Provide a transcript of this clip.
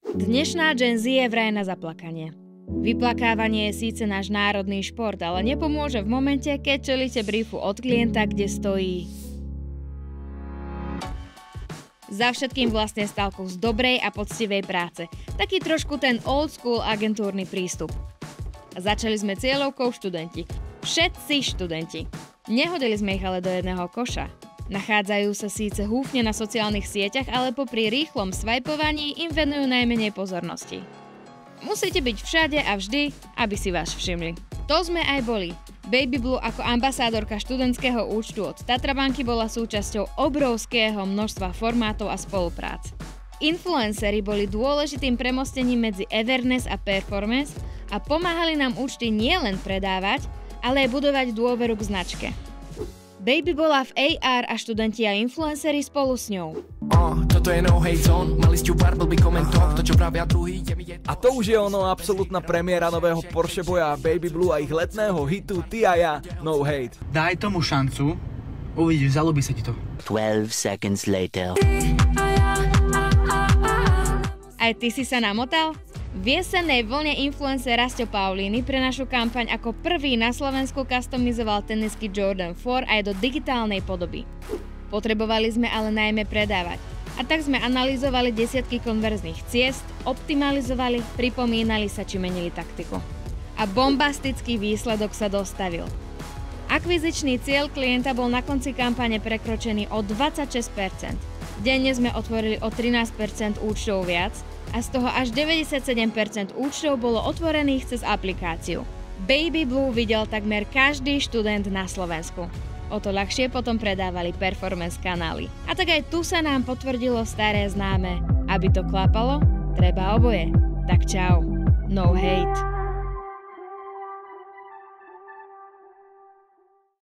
Dnešná Gen Z je vraj na zaplakanie. Vyplakávanie je síce náš národný šport, ale nepomôže v momente, keď čelíte briefu od klienta, kde stojí za všetkým vlastne stál kus dobrej a poctivej práce. Taký trošku ten old school agentúrny prístup. A začali sme cieľovkou študenti. Všetci študenti. Nehodili sme ich ale do jedného koša. Nachádzajú sa síce húfne na sociálnych sieťach, ale popri rýchlom svajpovaní im venujú najmenej pozornosti. Musíte byť všade a vždy, aby si vás všimli. To sme aj boli. Baby Blue ako ambasádorka študentského účtu od Tatrabanky bola súčasťou obrovského množstva formátov a spoluprác. Influenceri boli dôležitým premostením medzi awareness a performance a pomáhali nám účty nielen predávať, ale aj budovať dôveru k značke. Baby bola v AR a študenti a influenceri spolu s ňou. Toto je no hate zone, mali ste pár blbý komentov, to čo pravia druhý je mi jedno. A to už je ono absolútna premiéra nového Porsche boja Baby Blue a ich letného hitu Ty a ja, No Hate. Daj tomu šancu, uvidíš, zalúbi sa ti to. 12 seconds later. Aj ty si sa namotal? V jesennej vlne influencer Rastio Paulíny pre našu kampaň ako prvý na Slovensku customizoval tenisky Jordan 4 aj do digitálnej podoby. Potrebovali sme ale najmä predávať. A tak sme analyzovali desiatky konverzných ciest, optimalizovali, pripomínali sa či menili taktiku. A bombastický výsledok sa dostavil. Akvizičný cieľ klienta bol na konci kampane prekročený o 26%. Denne sme otvorili o 13% účtov viac a z toho až 97% účtov bolo otvorených cez aplikáciu. Baby Blue videl takmer každý študent na Slovensku. O to ľahšie potom predávali performance kanály. A tak aj tu sa nám potvrdilo staré známe. Aby to klapalo, treba oboje. Tak čau. No hate.